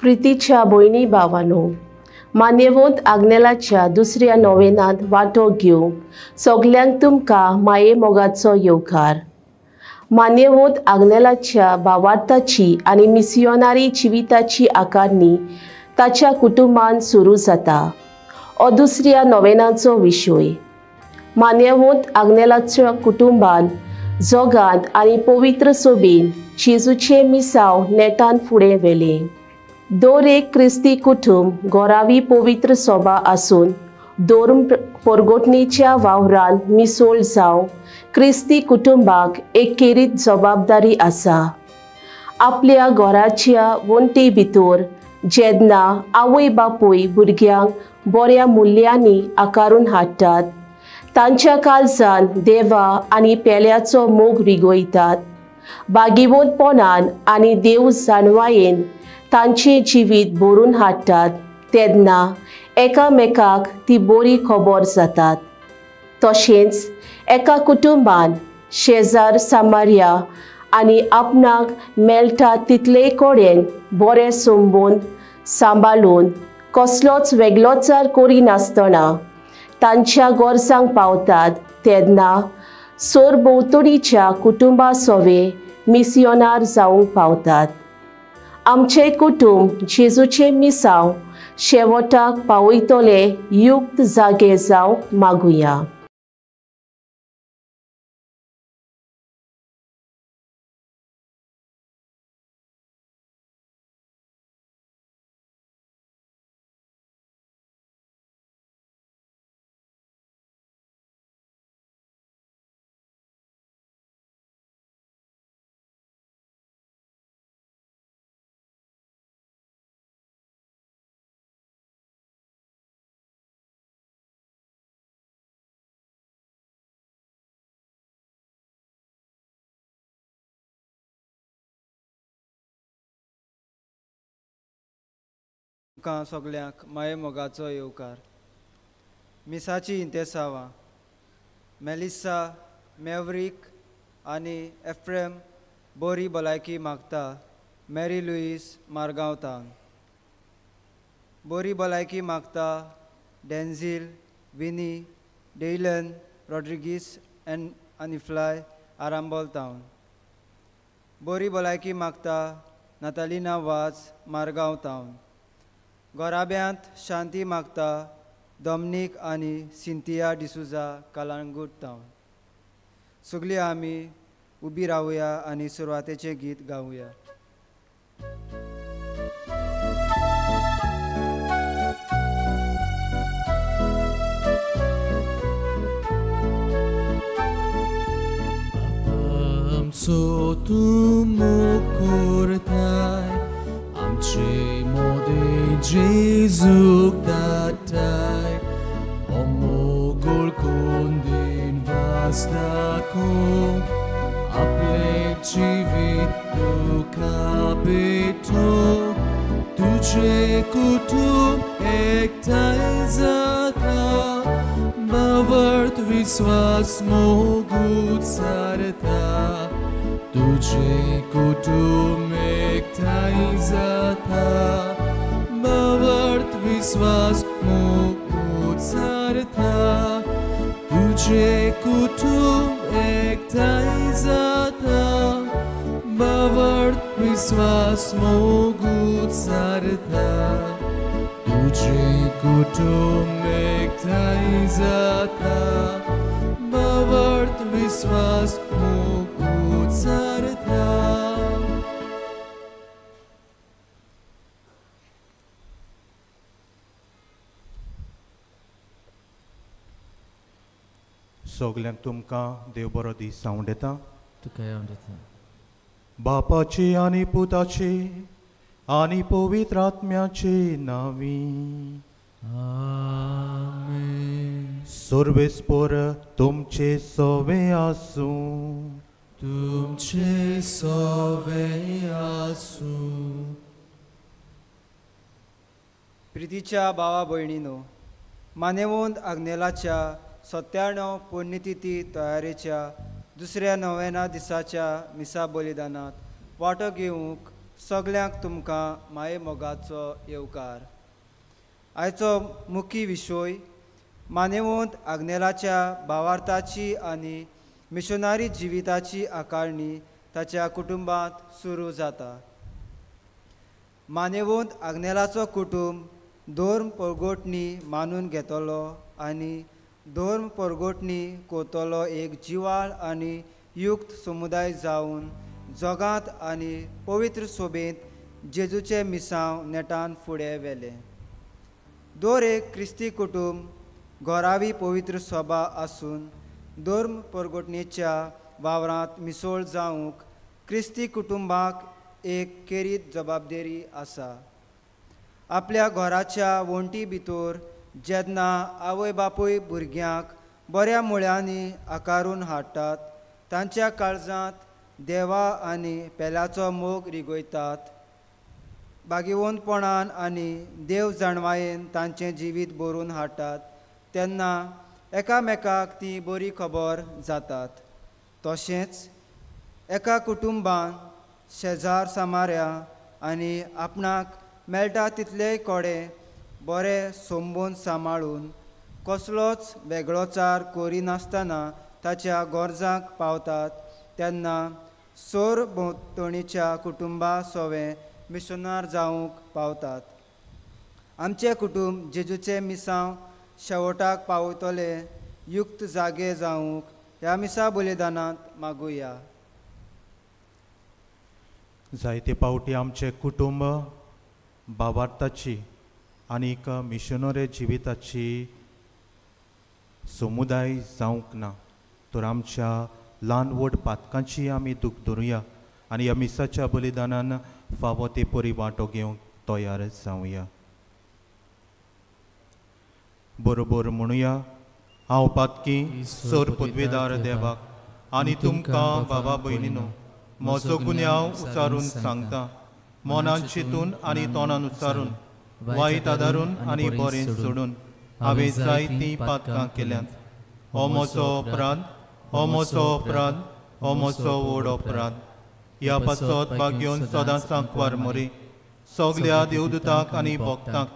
प्रितीच्या भयणी भावांनो, मान्यवंत आग्नेलाच्या दुसऱ्या नोवेनांत वांटो घेवंक सगल्यांक तुमकां माये मोगाचो येवकार. मान्यवंत आग्नेलाच्या भावार्थाची आनी मिसियोनारी जिविताची आकारणी ताच्या कुटुंबान सुरू जाता. हो दुसऱ्या नोवेनाचो विशय. मान्यवंत आग्नेलाच्या कुटुंबान जगांत आनी पवित्र सोबीन जेजूचे मिसाव नेटान फुडें व्हेलें. दर एक क्रिस्ती कुटुंब गोरावी पवित्र सोबा आसून धर्म परगोटणेच्या वावरान मिसळ जावं क्रिस्ती कुटुंबाक एकेरीत जबाबदारी आसा. आपल्या घराच्या वण्टे भितर जेन्ना आवय बापूय भुरग्यांक बऱ्या मुल्यांनी आकारून हाडटात, तांच्या काळजान देवा आनी पेल्याचो मोग रिगोयतात, बागीवंतपणान आनी देव जाणवायेन तांचें जिवीत भरून हाडटात, तेन्ना एकामेकाक ती बरी खबर जातात. तशेंच एका कुटुंबान शेजार सामार्या आनी आपणाक मेळटा तितले कडेन बरें संबंद सांबाळून कसलोच वेगळोचार करिनासतना तांच्या गरजांक पावतात, तेन्ना सरभोंवतणीच्या कुटुंबा सोवे मिसियोनार जावंक पावतात. आमचे कुटुंब जेजूचे मिसाव शेवटाक पावयतले युक्त जागे जावंक मागुया. तुमकां सगल्यांक माये मोगाचो येवकार. मिसाची इंतेसांवां. मेलिसा, मेवरीक आनी एफ्रेम बरी भलायकी मागता. मेरी लुईस मारगांव टावन. बरी भलायकी मागता डेन्झील, विनी, डेयलन, रॉड्रिगीस आनी फ्लाय आरांबोल टावन. बरी भलायकी मागता नातालिना वाज मारगांव टावन. गोराब्यांत शांती मागता डॉमनीक आनी सिंथिया डिसुजा कलांगूट टावन. सगळीं आमी उबी रावया आनी सुरवातेचें गीत गावया. आमचो तूं मोग करताय, आमचे मोदें जेजूक दाताय. हो मोग ओळखून दिन वास दाखोवंक आपले जिवीत तुका भेटोवंक तुजे कुटुंब एकठांय जाता. बावर्त विस्वास मोग उच्चारता. तुजे कुटुंब एकठांय जाता. बावर्त विस्वास मोग उच्चारता. तुजे कुटुंब एकठांय जाता. बावर्त विस्वास मोग उच्चारता. तुजे कुटुंब एकठांय जाता. बावर्त विस्वास मोग उच्चारता. सगल्यांक तुमकां देव बरो दीस जावं येता. तुका येता. बापाचे आनी पुताचे आनी पवित्र आत्म्याचे नांवी. आमेन. सर्वेस्पर तुमचे सोवे आसूं. तुमचे सोवे आसूं. प्रितीच्या भावा भयणीनो, मानेवंत आग्नेलाच्या 97 पुण्यतिथी तयारेच्या दुसऱ्या नोवेना दिसाच्या मिसा बलिदानात वांटो घेवंक सगल्यांक तुमकां माये मोगाचो येवकार. आयचो मुख्य विशय मानेवंत आग्नेलाच्या भावार्थाची आनी मिशनरी जिविताची आकारणी ताच्या कुटुंबांत सुरू जाता. मानेवंत आग्नेलाचो कुटुंब धर्म परगोटणी मानून घेतलो आनी धर्म परगोटणी कोतलो एक जिवाळ आनी युक्त समुदाय जावन जगांत आनी पवित्र सोबेंत जेजूचे मिसांव नेटान फुडें व्हेलें. दर एक क्रिस्ती कुटुंब घोरावी पवित्र सभा आसून धर्म परगोटणेच्या वावरांत मिसळ जावंक क्रिस्ती कुटुंबाक एक केरीत जबाबदारी आसा. आपल्या घराच्या वणटी भितर जेन्ना आवय बापूय भुरग्यांक बऱ्या मुळ्यांनी आकारून हाडटात, तांच्या काळजांत देवा आनी पेल्याचो मोग रिगोयतात. बागेवंतपणान आनी देव जाणवायेन तांचें जिवीत बरोवन हाडटात तेन्ना एकामेकाक ती बरी खबर जातात. तशेंच एका कुटुंबान शेजार सामाऱ्या आनी आपणाक मेळटा तितलेय कोडे बरे संबोवन सांबाळून कसलोच वेगळोचार करिनासतना ताच्या गरजांक पावतात तेन्ना सोर भोंवतणीच्या कुटुंबा सोवे मिशनार जावंक पावतात. आमचे कुटुंब जेजूचे मिसांव शेवटाक पावतले युक्त जागे जावंक ह्या मिसा बलिदानांत मागुया. जायते फावटी आमचे कुटुंब भावार्थाची आनीक मिशनरी जिविताची समुदाय जावंक ना, तर आमच्या ल्हान व्हड पातकांची आमी दूख धरुया आनी ह्या मिसाच्या बलिदानान फावो ते परी वांटो घेवंक तयार जावया. बरोबर म्हणुया, हांव पातकी सोर पदवीदार देवाक आनी तुमकां बाबा भयणीनो म्हजो गुन्यांव उचारून सांगता. मनान चिंतून आनी तोंडान उच्चारून वायट आदारून आनी बरें सोडून हांवें जायतीं पातकां केल्यांत. हो म्हजो अपराध, हो म्हजो अपराध, हो म्हजो व्हड अपराध. ह्या पासत भाग घेवन सदांच सांकवार मरे सगल्या देवदूतांक आनी भक्तांक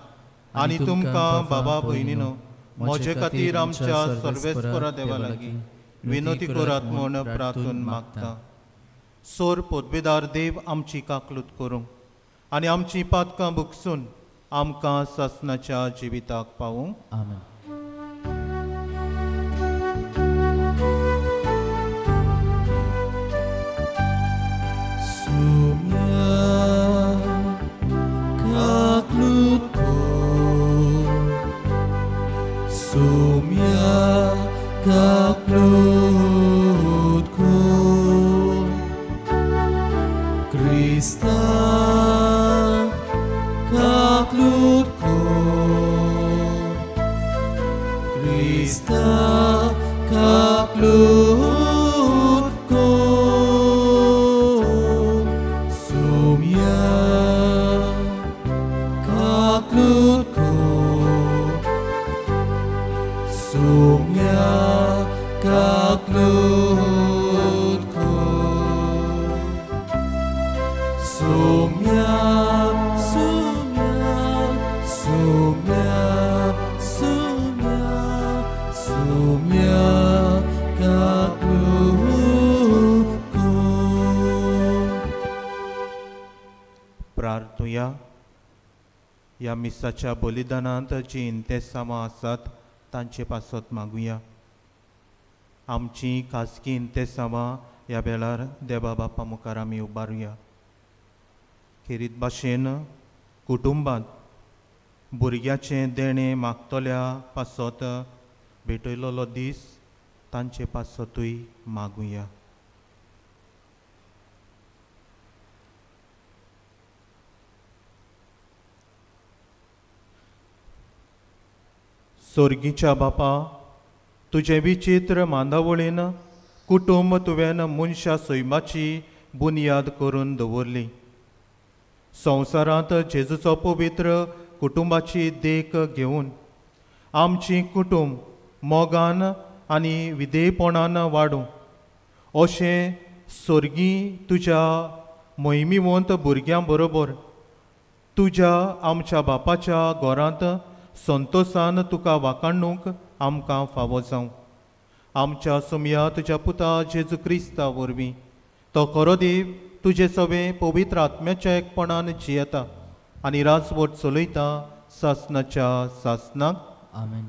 आनी तुमकां बाबा भयणीनो म्हजे खातीर आमच्या सर्वेस्परा देवा लागीं विनोती करात म्हूण प्रार्थून मागता. सोर पदवीदार देव आमची काकलूत करूं आनी आमची पातकां भुगसून आमकां ससनाच्या जिविताक पावूं. आमेन. प्रार्थुया. ह्या मिसाच्या बलिदानांत जी इंतेसामां आसात तांचे पासत मागुया. आमची खासगी इंतेसामां ह्या वेळार देवा बापा मुखार आमी उबारुया. खेरीत भाशेन कुटुंबांत भुरग्याचें देणें मागतल्या पासत भेटयलोलो दीस तांचे पासतूय मागुया. स्वर्गीच्या बापा, तुजे विचित्र मांदावळीन कुटुंब तुवें मनशा सैमाची बुनयाद करून दवरली. संवसारांत जेजूचो पवित्र कुटुंबाची देख घेवन आमची कुटुंब मोगान आनी विधेयपणान वाडूं अशें स्वर्गी तुज्या मोहिमीवंत भुरग्यां बरोबर तुज्या आमच्या बापाच्या घरांत संतोशान तुका वाखाणूंक आमकां फावो जावं. आमच्या सुमया तुज्या पुता जेजू क्रिस्ता वरवीं तो खरो देव तुजे सवे पवित्र आत्म्याच्या एकपणान जियेता आनी राजवट चलयता सासनाच्या सासनाक. आमेन.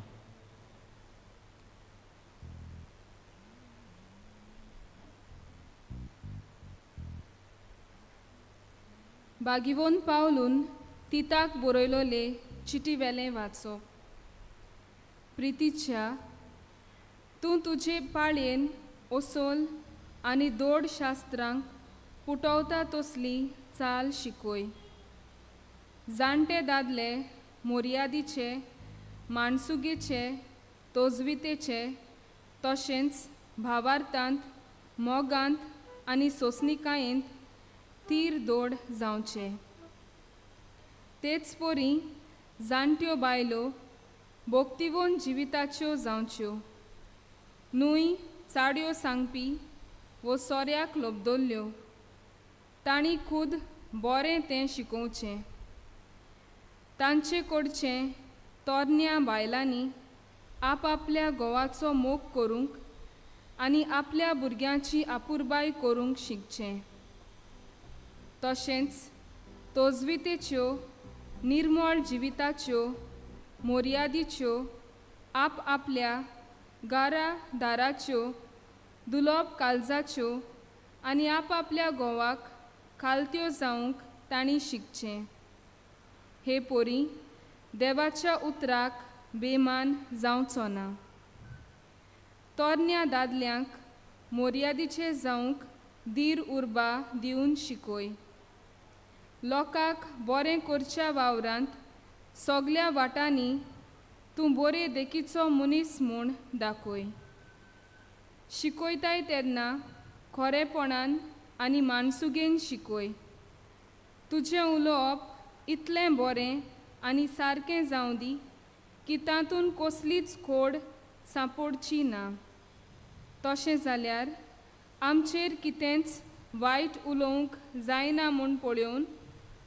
बागिवोन पावलून तिताक बरयलोले चिटी वेलें वाचो. प्रितीच्या तूं तुजे पाळयेन ओसोल आनी दोड शास्त्रांक पुटवता तसली चाल शिकोय. जाणटे दादले मोर्यादीचे, माणसुगेचे, तोजवितेचे, तशेंच भावार्थांत, मोगांत आनी सोंसणिकायेंत तीर दोड जावचे. तेच पोरी जाणट्यो बायलो भोक्तिवोन जिविताच्यो जावच्यो. न्हूय चाड्यो सांगपी वो सोऱ्याक लोबदोल्यो. तांणी खूद बरें तें शिकोवचें. तांचे कडचें तोरण्या बायलांनी आपआपल्या घोवाचो मोग करूंक आनी आपल्या भुरग्यांची आपुरबाय करूंक शिकचें. तशेंच तोजवितेच्यो, निर्मळ जिविताच्यो, मोर्यादीच्यो, आपआपल्या गारा दाराच्यो, दुलोप काळजाच्यो आनी आपआपल्या घोवाक खालत्यो जावंक तांणी शिकचें. हे पोरी देवाच्या उतराक बेमान जावचो ना. तोरण्या दादल्यांक मोर्यादीचे जावंक धीर उर्बा दिवन शिकोय. लोकांक बरें करच्या वावरांत सगल्या वाटांनी तूं बरे देखीचो मनीस म्हूण दाखय. शिकयताय तेन्ना खरेपणान आनी माणसुगेन शिकोय. तुजें उलोवप इतलें बरें आनी सारकें जावं दी की तातूंत कसलीच खोड सांपडची ना. तशें जाल्यार आमचेर कितेंच वायट उलोवंक जायना म्हूण पळोवन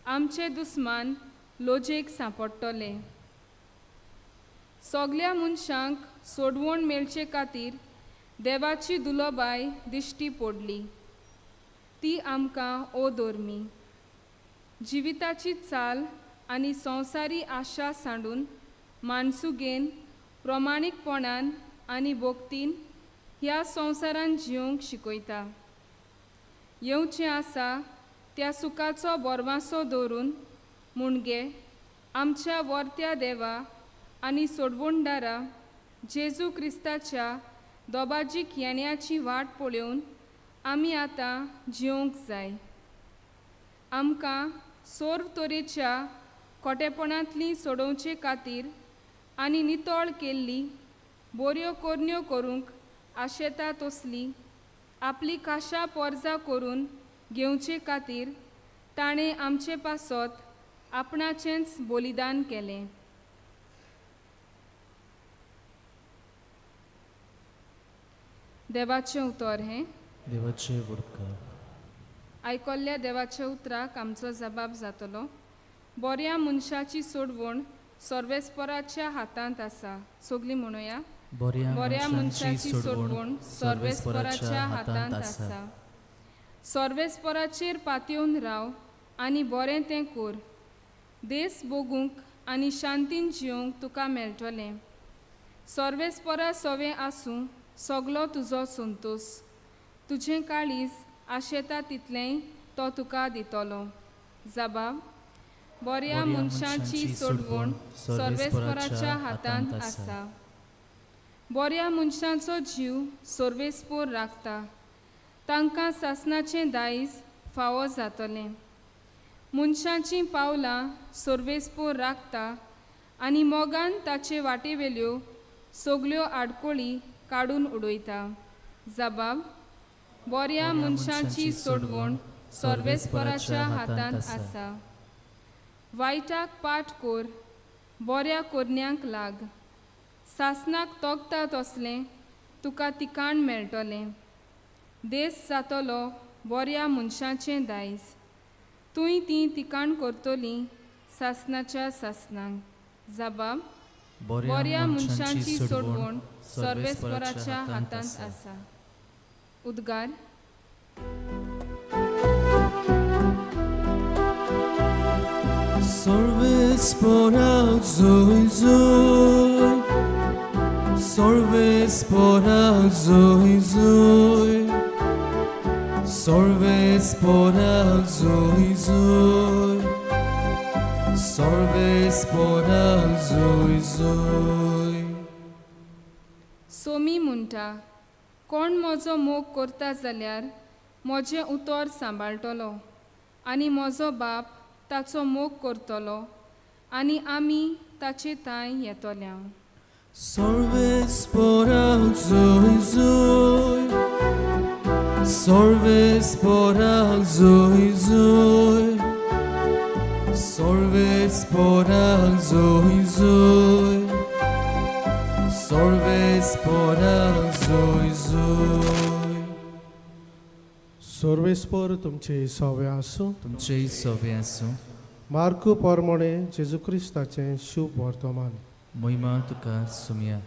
आमचे दुस्मान लोजेक सांपडटले. सगल्या मनशांक सोडवण मेळचे खातीर देवाची दुलोबाय दिश्टी पडली. ती आमकां ओदोरमी. जिविताची चाल आनी संवसारी आशा सांडून माणसुगेन प्रमाणीकपणान आनी भोक्तीन ह्या संवसारान जिवंक शिकयता. येवचें आसा त्या सुखाचो बोरवांसो दवरून मुणगे आमच्या वर्त्या देवा आनी सोडवणदारा जेजू क्रिस्ताच्या दोबाजीक येण्याची वाट पळोवन आमी आतां जिवंक जाय. आमकां सोर्व तरेच्या खोटेपणांतलीं सोडोवचे खातीर आनी नितळ केल्ली बऱ्यो कोरण्यो करूंक आशेता तसली आपली खाशा पोरजां करून घेवचे खातीर ताणें आमचे पासत आपणाचेंच बलिदान केलें. देवाचें उतर हें. देवाचे वडका. आयकल्ल्या देवाच्या उतराक आमचो जबाब जातलो. बऱ्या मनशाची सोडवण सर्वेस्पराच्या हातांत आसा. सगलीं म्हणुया. बऱ्या मनशाची सोडवण सर्वेस्पराच्या हातांत आसा. सर्वेस्पराचेर पातयेवन राव आनी बरें तें कर. देस भोगूंक आनी शांतीन जिवंक तुका मेळटलें. सर्वेस्परा सवें आसूं सगलो तुजो संतोश. तुजें काळीज आशेता तितलेंय तो तुका दितलो. जबाब. बऱ्या मनशाची सोडवण सर्वेस्पराच्या हातांत आसा. बऱ्या मनशांचो जीव सर्वेस्पर राखता. तांकां सासनाचें दायज फावो जातलें. मनशांचीं पावलां सर्वेस्पर राखता आनी मोगान ताचे वाटेवेल्यो सगल्यो आडकोळी काडून उडयता. जबाब. बऱ्या मनशांची सोडवण सर्वेस्पराच्या हातांत आसा. वायटाक पाट कर, बऱ्या कोरण्यांक लाग. सासनाक तोगता तसलें तुका तिकाण मेळटलें. देस जातलो बऱ्या मनशाचें दायज. तुय ती तिकाण करतली सासनाच्या सासनांक. जबाब बऱ्या मनशांची सोडवण सर्वेस्पराच्या हातांत आसा. उद्गार Sorvespora zoi zoi, sorvespora zoi zoi, sorvespora zoi zoi, sorvespora zoi zoi. Somi म्हणटा, कोण म्हजो मोग करता जाल्यार म्हजें उतर सांबाळटलो आनी म्हजो बाप ताचो मोग करतलो आनी आमी ताचे तांय येतल्या. Sorvespora zoi zoi, sorvespora zoi zoi, sorvespora zoi zoi, sorvespora zoi zoi. सर्वेस्पर तुमचे सवे आसूं. तुमचे सवे आसूं. मार्कू पोरमोणे जेजू क्रिस्ताचें शुभ वर्तमान. महिमा तुका सुम्या.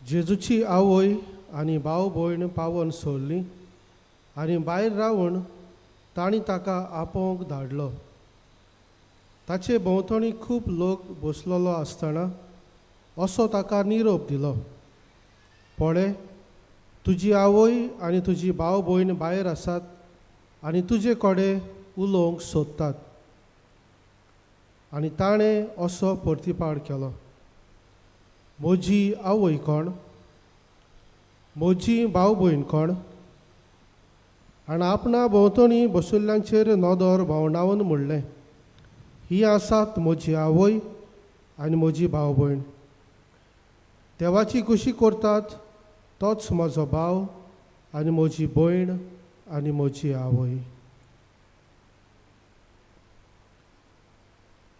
जेजूची आवय आनी भाव भयण पावन सोडली आनी भायर रावन तांणी ताका आपोवंक धाडलो. ताचे भोंवतणी खूब लोक बसलेलो आसतना असो ताका निरोप दिलो, पळय तुजी आवय आनी तुजी भाव भयण भायर आसात आनी तुजे कडेन उलोवंक सोदतात. आनी ताणें असो परतीपाड केलो, म्हजी आवय कोण, म्हजी भाव भयण कोण? आनी आपणा भोंवतणी बशिल्ल्यांचेर नदर भावंडावन म्हणलें, ही आसात म्हजी आवय आनी म्हजी भाव भयण. देवाची कुशी करतात तोच म्हजो भाव आनी म्हजी भयण आनी म्हजी आवय.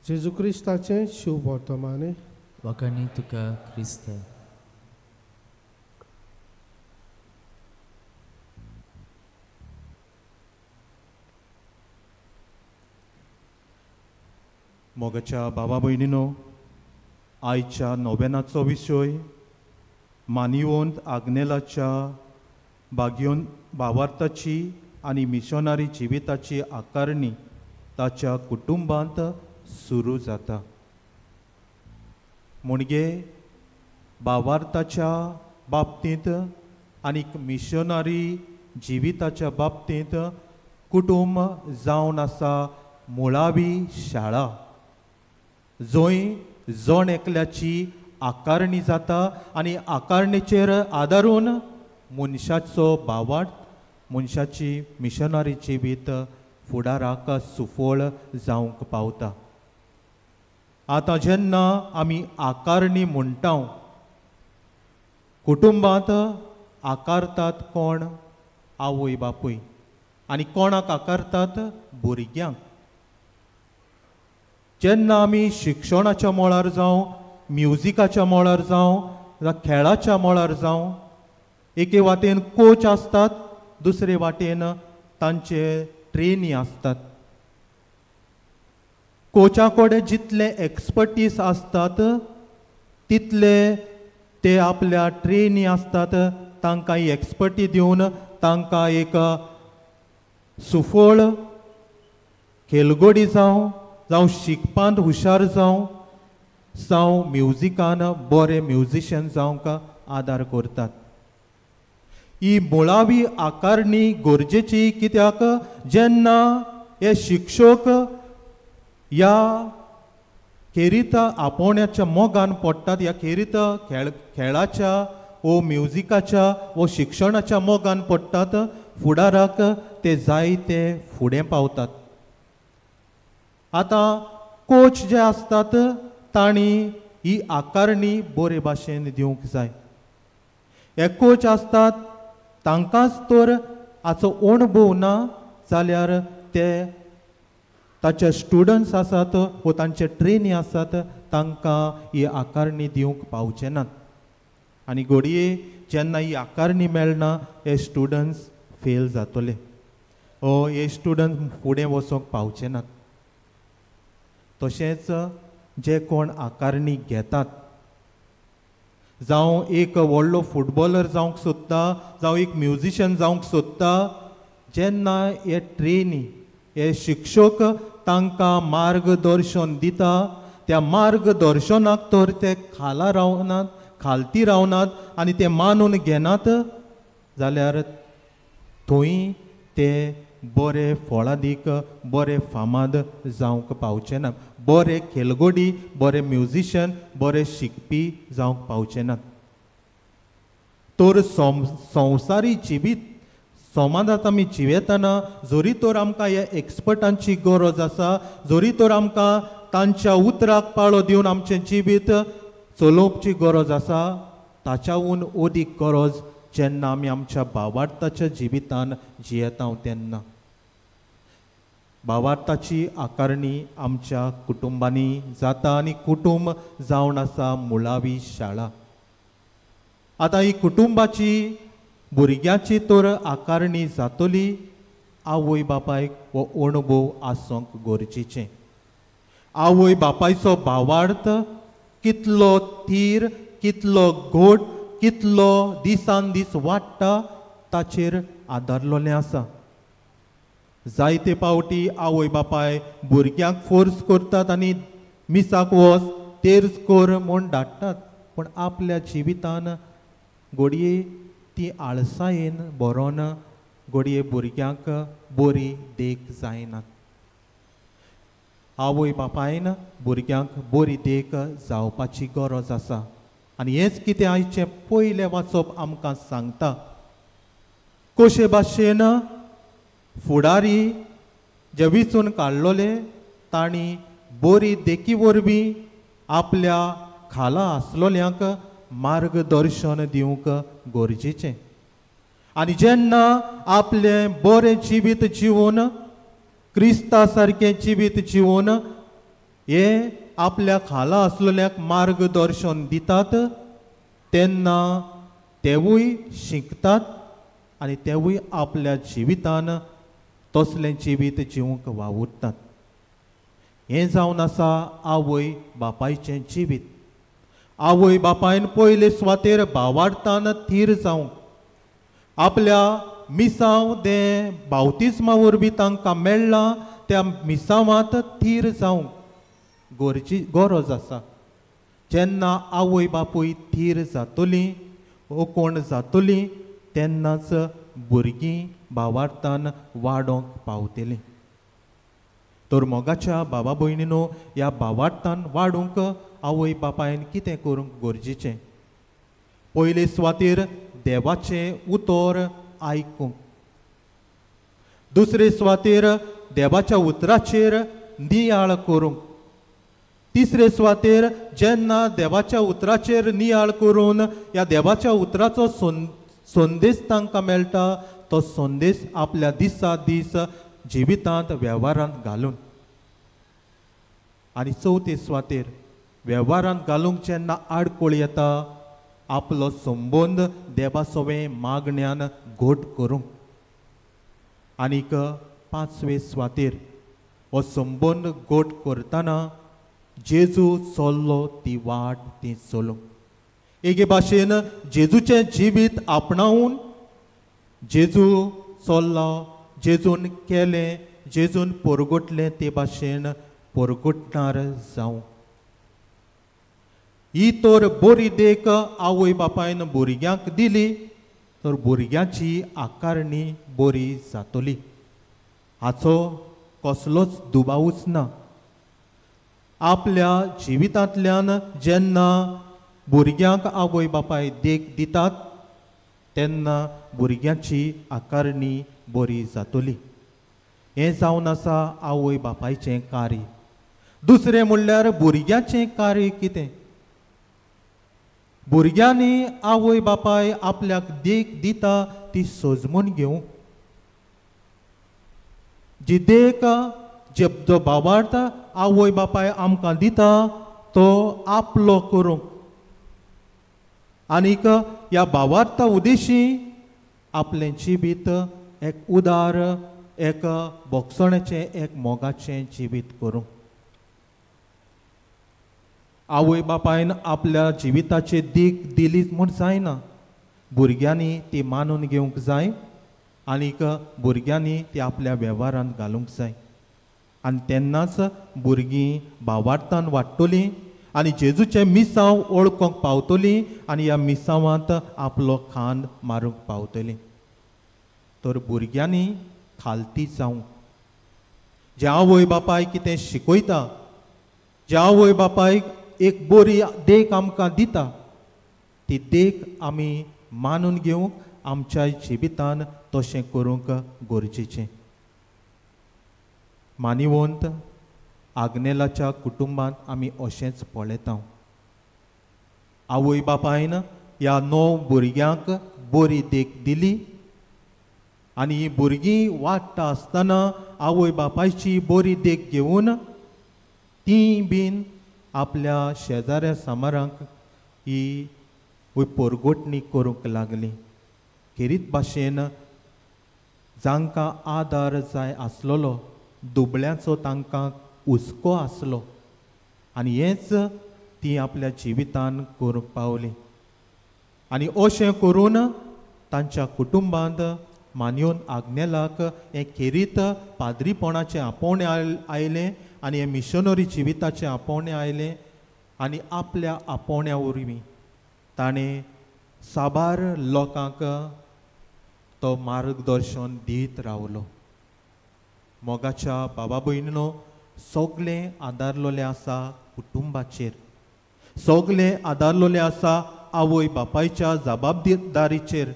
जेजू क्रिस्ताचें शुभ वर्तमान. वखाणी तुका क्रिस्त. मोगाच्या बाबा भयणीनो, आयच्या नोवेनाचो विशय मानिवंत आग्नेलाच्या भावार्थाची आनी मिशनरी जिविताची आकारणी ताच्या कुटुंबांत सुरू जाता. म्हणजे भावार्थाच्या बाबतींत आनी मिशनरी जिविताच्या बाबतींत कुटुंब जावन आसा मुळावी शाळा, जंय जण एकल्याची आकारणी जाता आनी आकारणीचेर आदारून मनशाचो भावार्थ, मनशाची मिशनरी जिवीत फुडाराक सुफळ जावंक पावता. आतां जेन्ना आमी आकारणी म्हणटा, कुटुंबांत आकारतात कोण? आवय बापूय. आनी कोणाक आकारतात? भुरग्यांक. जेन्ना आमी शिक्षणाच्या मळार जावं, म्युजिकाच्या मळार जावं, खेळाच्या मळार जावं, एके वाटेन कोच आसतात, दुसरे वाटेन तांचे ट्रेनी आसतात. कोचा कडेन जितले एक्सपर्टीस आसतात तितले ते आपल्या ट्रेनी आसतात तांकां एक्सपर्टी दिवन तांकां एक सुफळ खेलगडी जावं शिकपांत हुशार जावं म्युजिकान बरे म्युजिशियन जावंक आदार करतात. ही मुळावी आकारणी गरजेची, कित्याक जेन्ना हे शिक्षक ह्या खेरीत आपोवण्याच्या मोगान पडटात, ह्या खेरीत खेळाच्या वो म्युजिकाच्या वो शिक्षणाच्या मोगान पडटात, फुडाराक ते जायते फुडें पावतात. आतां कोच जे आसतात तांणी ही आकारणी बरे भाशेन दिवंक जाय. हे कोच आसतात तांकांच तर हाचो अणभव ना जाल्यार ते ताचे स्टुडंट्स आसात वो तांचे ट्रेनी आसात तांकां ही आकारणी दिवंक पावचे नात. आनी घडये जेन्ना ही आकारणी मेळना हे स्टुडंट्स फेल जातले. हे स्टुडंट फुडें वचोंक पावचे नात. तशेंच जे कोण आकारणी घेतात, जावं एक व्हडलो फुटबॉलर जावंक सोदता, जावं एक म्युजिशियन जावंक सोदता, जेन्ना हे ट्रेनी हे शिक्षक तांकां मार्गदर्शन दिता, त्या मार्गदर्शनाक तर ते खाला रावनात, खालती रावनात आनी ते मानून घेनात जाल्यार थंय ते बरे फळादीक बरे फामाद जावंक पावचे ना, बरे खेलगडी, बरे म्युजिशियन, बरे शिकपी जावंक पावचे नात. तर संवसारी जिवीत समाजांत आमी जिवेतना जरी तर आमकां ह्या एक्सपर्टांची गरज आसा, जरी तर आमकां तांच्या उतराक पाळो दिवन आमचें जिवीत चलोवपाची गरज आसा, ताच्याहून अदीक गरज जेन्ना आमी आमच्या भावार्थाच्या जिवितान जियेता तेन्ना. भावार्थाची आकारणी आमच्या कुटुंबांनी जाता आनी कुटुंब जावन आसा मुळावी शाळा. आतां ही कुटुंबाची भुरग्याची तर आकारणी जातली, आवय बापायक हो अणभव आसूंक गरजेचें. आवय बापायचो भावार्थ कितलो थीर, कितलो घोट, कितलो दिसान दीस वाडटा ताचेर आदारलोलें आसा. जायते पावटी आवय बापाय भुरग्यांक फोर्स करतात आनी मिसाक वच, तेर्स कर म्हूण धाडटात, पूण आपल्या जिवितान घडये ती आळसायेन बरोन घडये भुरग्यांक बरी देख जायनात. आवय बापायन भुरग्यांक बरी देख जावपाची गरज आसा आनी हेंच कितें आयचें पयलें वाचप आमकां सांगता. कशे भाशेन फुडारी जे विचून काडलोले तांणी बरी देखी वरवीं आपल्या खाला आसलोल्यांक मार्गदर्शन दिवंक गरजेचें. आनी जेन्ना आपलें बरें जिवीत जिवन, क्रिस्ता सारकें जिवीत जिवन हे आपल्या खाला आसलेल्यांक मार्गदर्शन दितात, तेन्ना तेवूय शिकतात आनी तेवूय आपल्या जिवितान तसलें जिवीत जिवंक वावुरतात. हें जावन आसा आवय बापायचें जिवीत. आवय बापायन पयले सुवातेर भावार्थान थीर जावंक, आपल्या मिसांव तें बावतिस्मा वरवीं तांकां मेळ्ळां त्या मिसांवांत थीर जावंक गरज आसा. जेन्ना आवय बापूय थीर जातलीं, कोण जातलीं, तेन्नाच भुरगीं भावार्थान वाडोंक पावतलीं. तर मोगाच्या भावा भयणीनो, ह्या भावार्थान वाडूंक आवय बापायन कितें करूंक गरजेचें? पयले सुवातेर देवाचें उतर आयकूंक. दुसरे सुवातेर देवाच्या उतराचेर नियाळ करूंक. तिसरे सुवातेर जेन्ना देवाच्या उतराचेर नियाळ करून ह्या देवाच्या उतराचो संदेश तांकां मेळटा, तो संदेश आपल्या दिसा दीस जिवितांत वेव्हारांत घालून. आनी चवथे सुवातेर वेव्हारांत घालूंक जेन्ना आडकोळ येता, आपलो संबंद देवा सोबे मागण्यान घोट करूंक. आनीक पांचवे सुवातेर हो संबंद घोट करतना जेजू चल्लो ती वाट ती चलूंक. एके भाशेन जेजूचें जिवीत आपणावून जेजू चल्लो, जेजून केलें, जेजून परगटलें ते भाशेन परगटणार जावं. ही तर बरी देख आवय बापायन भुरग्यांक दिली, तर भुरग्याची आकारणी बरी जातली, हाचो कसलोच दुबावूच ना. आपल्या जिवितांतल्यान जेन्ना भुरग्यांक आवय बापाय देख दितात, तेन्ना भुरग्याची आकारणी बरी जातली. हें जावन आसा आवय बापायचें कार्य. दुसरें म्हणल्यार भुरग्याचें कार्य कितें? भुरग्यांनी आवय बापाय आपल्याक देख दिता ती सजमून घेवंक. जी देख जो भावार्थ आवय बापाय आमकां दिता तो आपलो करूंक. आनीक ह्या भावार्था उदेशी आपलें जिवीत एक उदार एक बोगसणाचें एक मोगाचें जिवीत करूंक. आवय बापायन आपल्या जिविताचे दीक दिलीच म्हूण जायना. भुरग्यांनी ती मानून घेवंक जाय आनीक भुरग्यांनी ती आपल्या वेव्हारांत घालूंक जाय. आनी तेन्नाच भुरगीं भावार्थान वाडटलीं आनी जेजूचें मिसांव ओळखूंक पावतलीं आनी ह्या मिसांवांत आपलो खांद मारूंक पावतलीं. तर भुरग्यांनी खालती जावं. जे आवय बापायक कितें शिकयता, जे आवय बापायक एक बरी देख आमकां दिता, ती देख आमी मानून घेवंक आमच्या जिवितान तशें करूंक गरजेचें. मानिवंत आग्नेलाच्या कुटुंबांत आमी अशेंच पळयता. आवय बापायन ह्या 9 भुरग्यांक बरी देख दिली आनी ही भुरगीं वाडटा आसतना आवय बापायची बरी देख घेवन तीं बीन आपल्या शेजाऱ्या सामारांक ही परगोटणी करूंक लागलीं. खेरीत भाशेन जांकां आदार जाय आसलोलो, दुबळ्यांचो तांकां हुस्को आसलो आनी हेंच तीं आपल्या जिवितान करूंक पावलीं. आनी अशें करून तांच्या कुटुंबांत मानियोन आग्नेलाक हें खेरीत पाद्रीपणाचें आपोवणें आयलें आनी हें मिशनरी जिविताचें आपोवणें आयलें. आनी आपल्या आपोवण्या वरवीं ताणें साबार लोकांक तो मार्गदर्शन दीत रावलो. मोगाच्या बाबा भयणीनो, सगळें आदारलोलें आसा कुटुंबाचेर. सगळें आदारलोलें आसा आवय बापायच्या जबाबदारीचेर,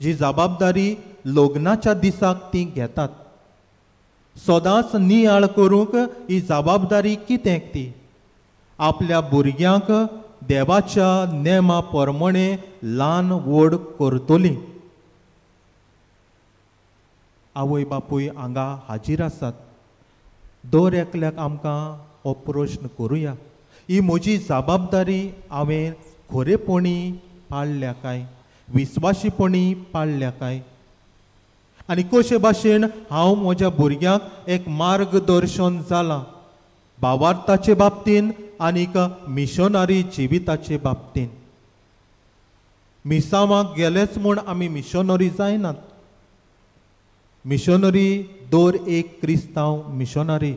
जी जबाबदारी लग्नाच्या दिसाक तीं घेतात. सदांच नियाळ करूंक ही जबाबदारी कितें ती? आपल्या भुरग्यांक देवाच्या नेमा प्रमाणें ल्हान व्हड करतलीं. आवय बापूय हांगा हाजीर आसात. दर एकल्याक आमकां हो प्रश्न करुया, ही म्हजी जबाबदारी हांवें खरेपणी पाळल्या काय, विस्वाशीपणी पाळल्या काय? आनी कशे भाशेन हांव म्हज्या भुरग्यांक एक मार्गदर्शन जालां भावार्थाचे बाबतीन आनीक मिशनरी जिविताचे बाबतीन. मिसावांक गेलेच म्हूण आमी मिशनरी जायनात. मिशनरी दर एक क्रिस्तांव मिशनरी.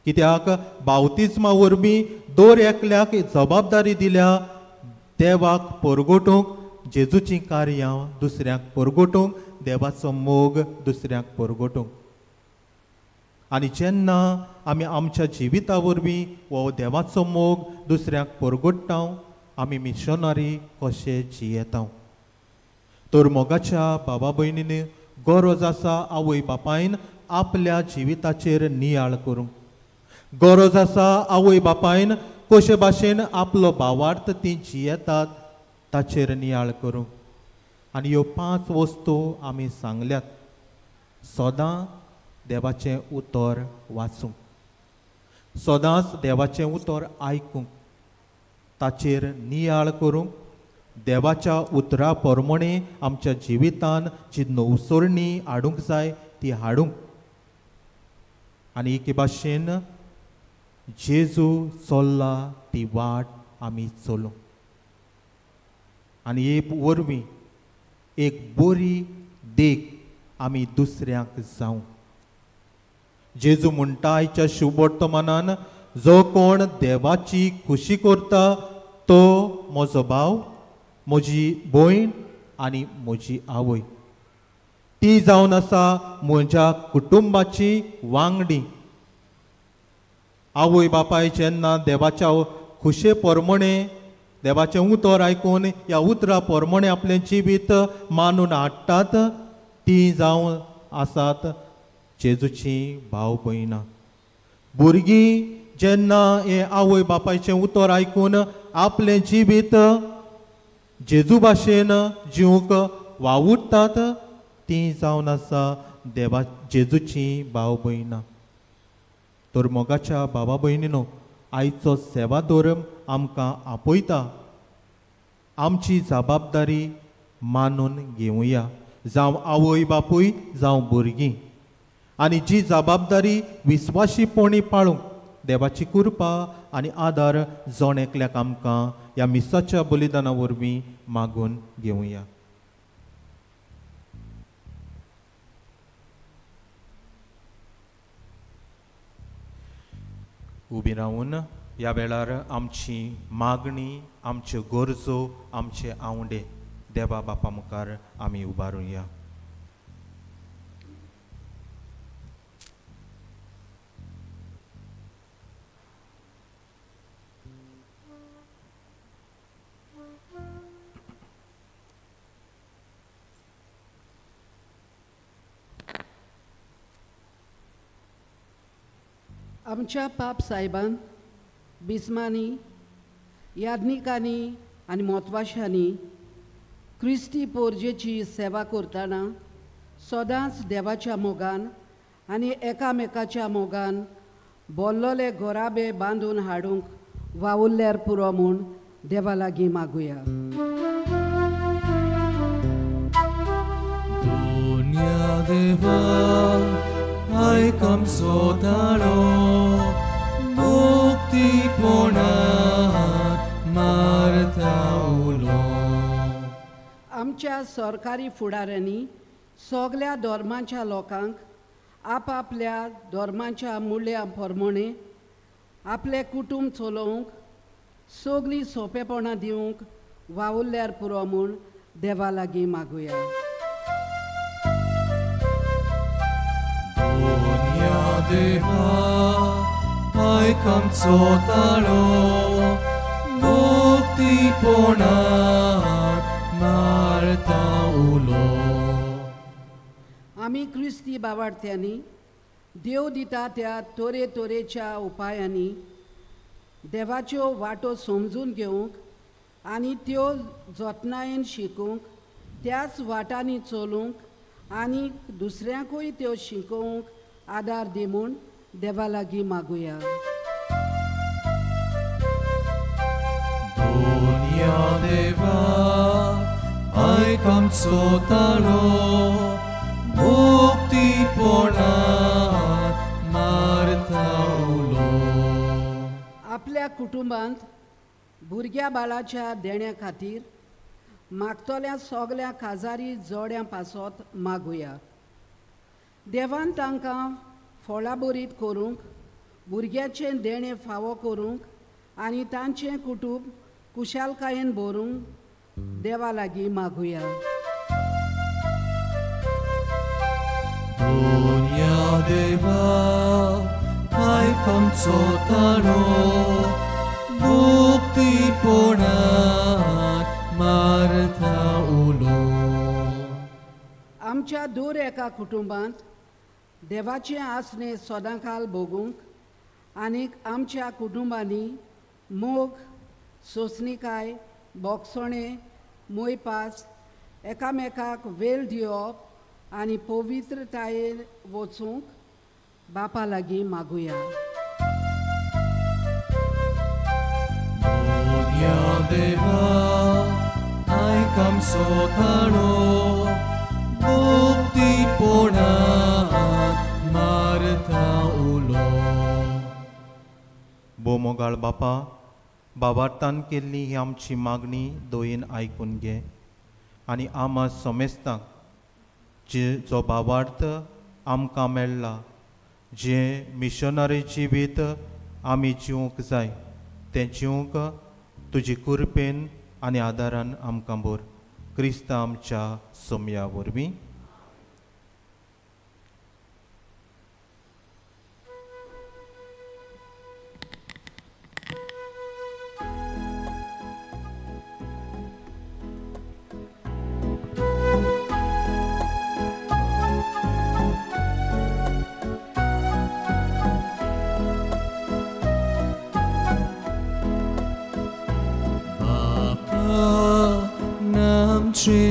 कित्याक बावतिस्मा वरवीं दर एकल्याक जबाबदारी दिल्या देवाक परगटूंक, जेजूचीं कार्यां दुसऱ्यांक परगटूंक, देवाचो मोग दुसऱ्यांक परगटूंक. आनी जेन्ना आमी आमच्या जिविता वरवीं हो देवाचो मोग दुसऱ्यांक परगट्टा, आमी मिशनरी कशे जियेता. तर मोगाच्या बाबा भयणींनी गरज आसा आवय बापायन आपल्या जिविताचेर नियाळ करूंक. गरज आसा आवय बापायन कशे भाशेन आपलो भावार्थ तीं जियेतात ताचेर नियाळ करूंक. आनी ह्यो 5 वस्तू आमी सांगल्यात. सदां देवाचें उतर वाचूंक, सदांच देवाचें उतर आयकूंक, ताचेर नियाळ करूंक, देवाच्या उतरा प्रमाणें आमच्या जिवितान जी नवसरणी हाडूंक जाय ती हाडूंक. आनी एके भाशेन जेजू चल्ला ती वाट आमी चलूंक. आनी हे वरवीं एक बरी देख आमी दुसऱ्यांक जावं. जेजू म्हणटा आयच्या शुभ वर्तमानान, जो कोण देवाची खुशी करता तो म्हजो भाव, म्हजी भयण आनी म्हजी आवय. ती जावन आसा म्हज्या कुटुंबाची वांगडी. आवय बापाय जेन्ना देवाच्या खुशे प्रमाणें देवाचें उतर आयकून ह्या उतरा प्रमाणें आपलें जिवीत मानून हाडटात, ती जावन आसात जेजूचीं भाव भयणां. भुरगीं जेन्ना हे आवय बापायचें उतर आयकून आपलें जिवीत जेजू भाशेन जिवंक वावुरतात, ती जावन आसा देवा जेजूचीं भाव भयणां. तर मोगाच्या बाबा भयणीनो, आयचो सेवा धर्म आमकां आपयता आमची जबाबदारी मानून घेवया, जावं आवय बापूय जावं भुरगीं. आनी जी जबाबदारी विस्वाशीपणी पाळूंक देवाची कृपा आनी आदार जण एकल्याक आमकां ह्या मिसाच्या बलिदाना वरवीं मागून घेवया. उबी रावन ह्या वेळार आमची मागणी, आमच्यो गरजो, आमचे आवडे देवा बापा मुखार आमी उबारुया. आमच्या पाप साहेबान बिस्मांनी, याज्ञिकांनी आनी मोतवाशांनी क्रिस्ती पोरजेची सेवा करतना सदांच देवाच्या मोगान आनी एकामेकाच्या मोगान बोल्लोले गोराबे बांदून हाडूंक वावुरल्यार पुरो म्हूण देवा लागीं मागुया. Dunia deva aik आमचो दारो मुक्तीपणांत मारता उलो. आमच्या सरकारी फुडाऱ्यांनी सगळ्या धर्मांच्या लोकांक आपापल्या धर्मांच्या मुळ्या प्रमाणे आपले कुटुंब चलोवंक सगळीं सोंपेपणां दिवंक वावुरल्यार पुरो म्हूण देवा लागीं मागुया. Dunia deva aik आमचो दारो मुक्तीपणांत मारता उलो. आमी क्रिस्ती बावार्थ्यांनी देव दिता त्या तोरे तोरेच्या उपायांनी देवाच्यो वाटो समजून घेवंक आनी त्यो जतनायेन शिकूंक, त्याच वाटांनी चलूंक आनी दुसऱ्यांकूय त्यो शिकोवंक आदार दी म्हूण देवा लागीं मागुया. Dunia deva aik आमचो दारो मुक्तीपणांत मारता उलो. आपल्या कुटुंबांत भुरग्या बाळाच्या देण्या खातीर मागतल्या सगळ्या काजारी जोड्यां पासत मागुया. देवान तांकां फळां बरीत करूंक, भुरग्याचें देणें फावो करूंक आनी तांचें कुटूंब कुशालकायेन भरूंक देवा लागीं मागुया. Dunia deva aik आमचो दारो मुक्तीपणांत मारता उलो. आमच्या दर एका कुटुंबांत देवाचें आसणें सदांकाल भोगूंक आनीक आमच्या कुटुंबांनी मोग, सोंसणीकाय, बोगसणें, मोयपास, एकामेकाक वेळ दिवप आनी पवित्रतायेन वचूंक बापा लागीं मागुया. Dunia deva aik आमचो दारो मुक्तीपणांत मारता उलो. बोमोगाळ बापा, बाबार्थान केल्ली ही आमची मागणी दोयेन आयकून घे आनी आमां समेस्तांक जो भावार्थ आमकां मेळ्ळा, जे मिशनरी जिवीत आमी जिवंक जाय तें जिवंक तुजी कृपेन आनी आदारान आमकां भर. क्रिस्त आमच्या सोमया वरवीं.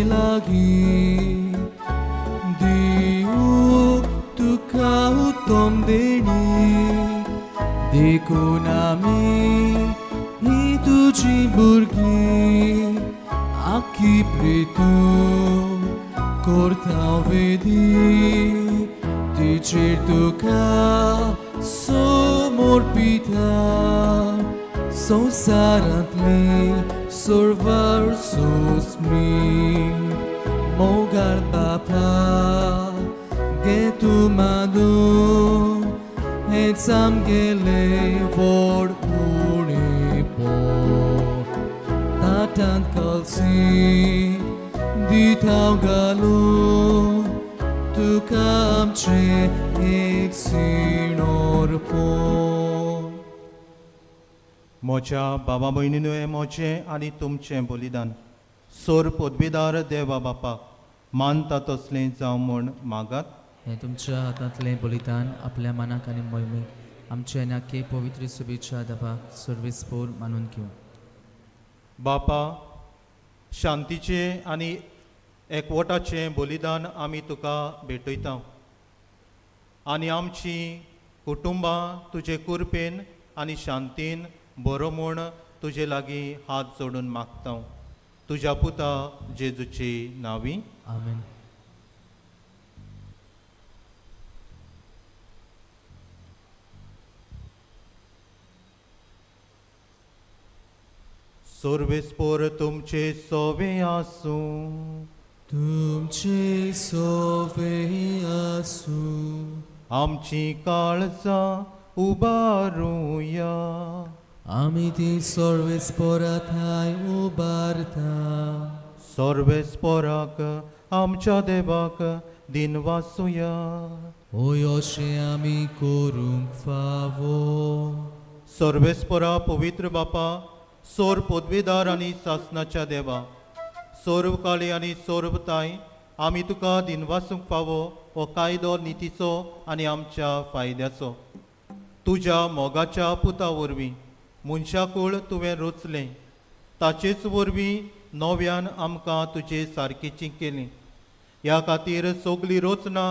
Lagi Diu tu kau tom deni Dekun ami Itu ciburgi Aki pretu Kortau vedi Di Lecir tuka somor pita Sonsaratli sorvar susmi Mogar papa Getu madu Et samgele vor unipo Tatan kalsi Ditau galu Tuka amche et sinorpo मोच्या बाबा भयणीनुय मोचे आनी तुमचें बलिदान सोर पदवीदार देवा बापाक मानता तसलें जावं म्हूण मागात हे तुमच्या हातांतलें बलिदान आपल्या मनाक आनी मोहिमेक आमचे नाके पवित्र सुबेच्या देवाक सर्वेस्पोर मानून घेवं बापा शांतीचे आनी एकवटाचें बलिदान आमी तुका भेटयता आनी आमची कुटुंबां तुजे कुरपेन आनी शांतीन बरो म्हूण तुजे लागीं हात जोडून मागता तुज्या पुता जेजूची नांवी आमेन सर्वेस्पोर तुमचे सोवे आसूं तुमचे सोवे आसूं आमची काळजां उबारूया आमी ती सर्वेस्पोराथाय उबारता सर्वेस्पोराक आमच्या देवाक दिनवासुया ओय अशें आमी करूंक फावो सर्वेस्पोरा पवित्र बापा सोर पदवीदार आनी सासणाच्या देवा सोर्वकाळी आनी सोर्वताय आमी तुका दिनवासूंक फावो हो कायदो नितीचो आनी आमच्या फायद्याचो तुज्या मोगाच्या पुता वरवीं मनशाकूळ तुवें रचलें ताचेच वरवीं नव्यान आमकां तुजे सारकेची केली ह्या खातीर सगळीं रचना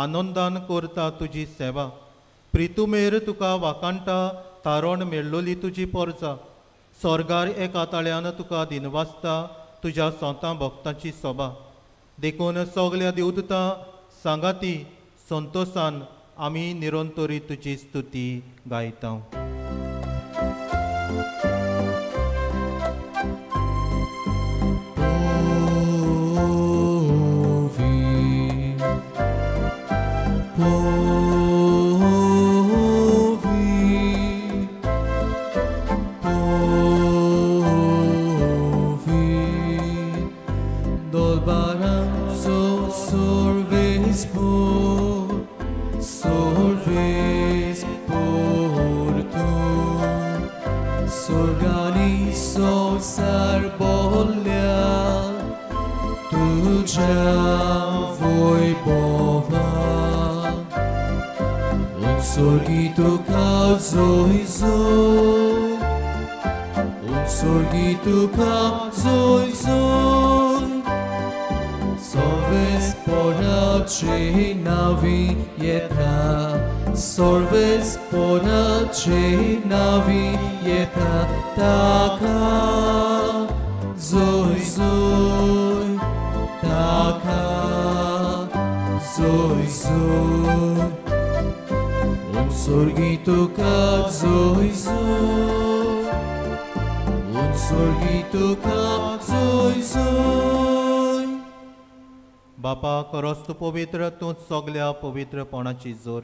आनंदान करता तुजी सेवा प्रितुमेर तुका वाकाणटा तारण मेळ्ळोली तुजी पोरजां स्वर्गार एका ताळ्यान तुका दिनवासता तुज्या सोंता भक्तांची सोबा देखून सगल्या देवदूतां सांगाती संतोशान आमी निरंतरी तुजी स्तुती गायता sorgito caso un sorgito caso sorves porace navieta sorves porace navieta taka zoi taka zoi un sorgito caso un sorgito caso बापा करस्त पवित्र तूं सगल्या पवित्रपणाची जोर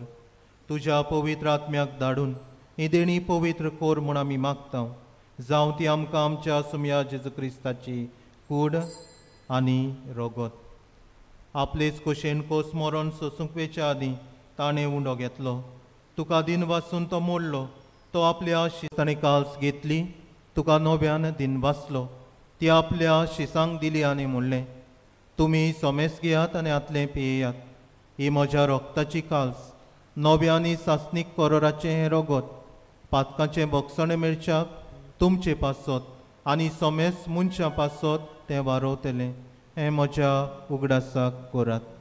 तुज्या पवित्र आत्म्याक धाडून ही देणी पवित्र कोर म्हूण आमी मागता जावं ती आमकां आमच्या सुम्या जेजू क्रिस्ताची कूड आनी रोगत आपलेच कुशेन कोस मरण सोसूंक वेच्या आदीं ताणें उंडो घेतलो तुका दिन वाचून तो मोडलो तो आपल्या शिसांनी काल्स घेतली तुका नव्यान दिन वाचलो ती आपल्या शिसांक दिली आनी म्हणलें तुमी सोमेस घेयात आनी आतलें पियेयात ही म्हज्या रोगताची काल्स नव्यानी सासनीक करोराचें हें रोगत पातकाचें भक्षण मेळच्याक तुमचें पासत आनी सोमेस मनशां पासत तें वारोवतलें हें म्हज्या उगडासाक करात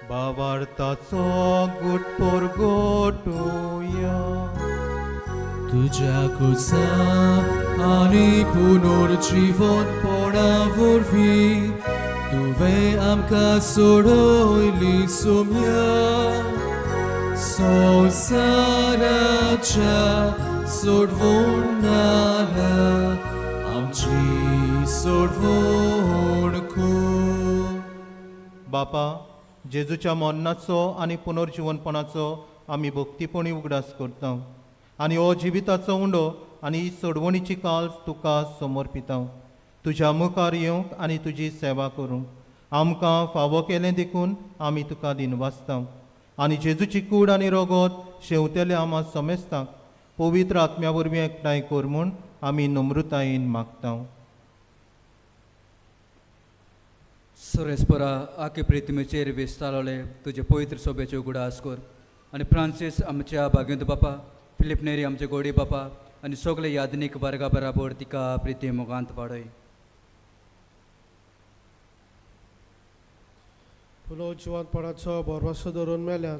भावार्थाचो गुटपोर गोटुया तुझ्या कुसा आणि पुनर्जीवनपणा वरवी तुवें आमकां सोडयली सोम्या संवसाराच्या सोडवणारा आमची सोडवण कर. बापा, जेजूच्या मरणाचो आनी पुनर्जीवनपणाचो आमी भक्तीपणी उगडास करता आनी हो जिविताचो उंडो आनी सोडवणीची काल तुका समर्पिता. तुज्या मुखार येवंक आनी तुजी सेवा करूंक आमकां फावो केलें देखून आमी तुका दिनवासता आनी जेजूची कूड आनी रगत शेवतेले आमा समेस्तांक पवित्र आत्म्या वरवीं एकठांय कर म्हूण आमी नम्रतायेन मागता. सुरेस्परा आखे प्रितीमेचेर विस्तारले तुजे पवित्र सोबेचे उगडास कर आनी फ्रांसीस आमच्या भाग्यवंत बापा, फिलिप नेरी आमचे गोडी बापा आनी सगळे यादनीक वर्गा बराबर तिका प्रिती मोगांत वाडय. पुनर्जीवनपणाचो बरवासो धरून मेल्यात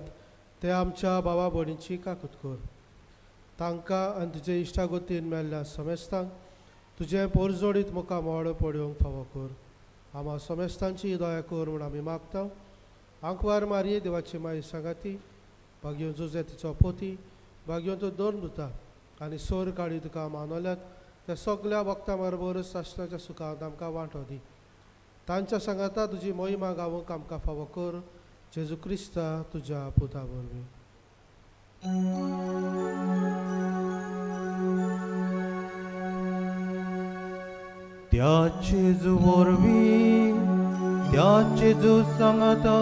ते आमच्या भावा भयणीची काकूत कर. तांकां आनी तुजे इश्टागतीन मेल्ल्या समेस्तांक तुजें पोरजोडीत मुखार मोड पडोवंक फावो कर. आम्हा समेस्तांची दया कर म्हूण आमी मागता. आंकवार मारये देवाची माई सांगाती, भाग्यवंत जोजे तिचो पोती, भाग्यवंत दोन दुता आनी सोर काडी तुका मानवल्यात त्या सगळ्या भक्तां बरोबर सासणाच्या सुखांत आमकां वांटो दी. तांच्या सांगाता तुजी महिमा गावूंक आमकां फावो कर. जेजू क्रिस्ता तुज्या पुता वरवीं. त्या जेजू वरवीं, त्या जेजू सांगाता,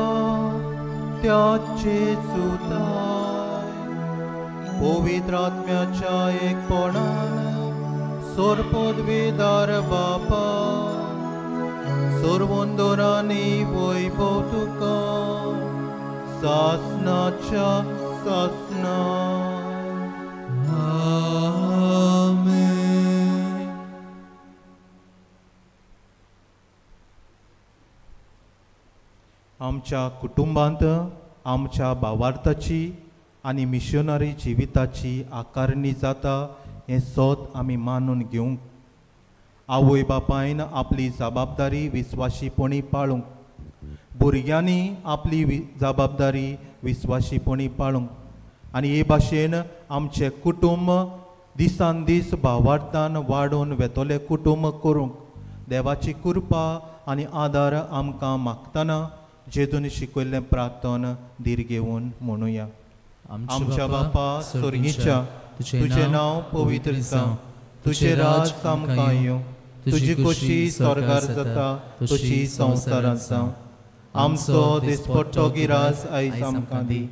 त्या जेजूताय पवित्र आत्म्याच्या एकपणान सोरपदवीदार बापा सर्वोंदोरांनी वैभव तुका सासनाच्या सासना. आमच्या कुटुंबांत आमच्या भावार्थाची आनी मिशनरी जिविताची आकारणी जाता हें सोत आमी मानून घेवंक, आवय बापायन आपली जबाबदारी विस्वाशीपणी पाळूंक, भुरग्यांनी आपली जबाबदारी विस्वाशीपणी पाळूंक आनी हे भाशेन आमचें कुटुंब दिसान दीस भावार्थान वाडून वेतोले कुटुंब करूंक देवाची कृपा आनी आदार आमकां मागतना जेजून शिकयल्लें प्रार्थन धीर घेवन म्हणुया. आमच्या बापा स्वर्गीच्या, तुजें नांव पवित्र जावं, तुजें राज आमकां येवं, तुजी खोशी स्वर्गार जाता तशी संवसारांत जावं. आमचो दिसपट्टो गिरास आयज आमकां दी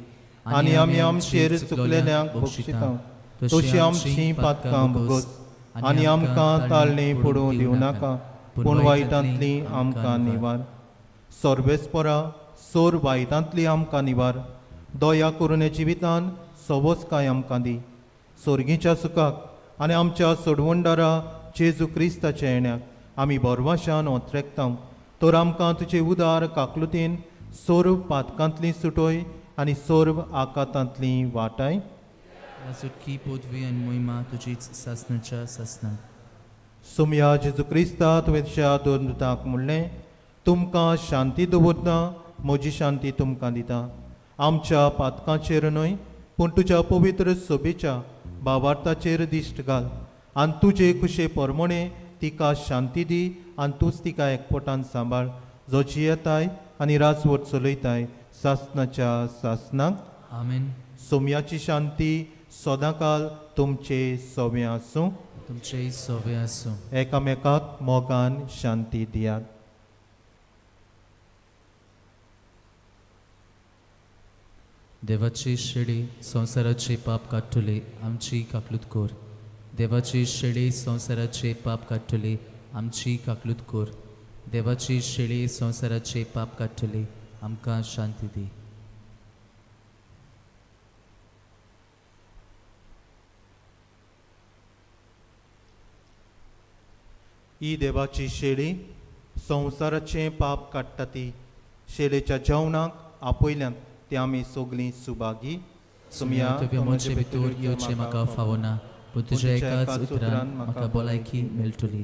आनी आमी आमचेर चुकलेल्यांक बक्षिता तशी आमचीं पातकां भोगोस आनी आमकां ताळणी पडूं दिवं नाका पूण वायटांतली आमकां निवार. सर्वेस्परा सोर वायटांतली आमकां निवार. दया करून जिवितान सवोस्काय आमकां दी. सोर्गीच्या सुखाक आनी आमच्या सोडवणदारा जेजू क्रिस्ताच्या येण्याक आमी बरवाशान ओत्रेकता. तर आमकां तुजे उदार काकलुतीन सोर्व पातकांतली सुटोय आनी सोर्व आकातांतली वाटाय. सुटकी पदवी आनी मोहिमा तुजीच सासणाच्या सासणाक. सुमया जेजू क्रिस्ता तुवें दोन दुतांक म्हणलें, तुमकां शांती दवरता, म्हजी शांती तुमकां दिता. आमच्या पातकांचेर न्हय पूण तुज्या पवित्र सोबेच्या भावार्थाचेर दिश्ट घाल आनी तुजे खुशे परमणे तिका शांती दी आनी तूंच तिका एकपोटान सांबाळ, जो जियेताय आनी राजवट चलयताय सासणाच्या सासणाक. आमेन. सोम्याची शांती सदांकाल तुमचे सोबे आसूं. तुमचे सोबे आसूं. एकामेकाक मोगान शांती दियात. देवाची शेळी संसाराचे पाप काडटली आमची काकलूत कोर. देवाची शेळी संसाराचे पाप काडटली आमची काकलूत कोर. देवाची शेळी संसाराचे पाप काडटली आमकां शांती दी. ही देवाची शेळी संवसाराचें पाप काडटा ती. शेळेच्या जेवणाक आपयल्यान ते आमी सगळीं सुभागी सुमया तुवें मनशे भितर येवचें म्हाका फावना पूण तुज्या एकाच उतरान म्हाका भलायकी मेळटली.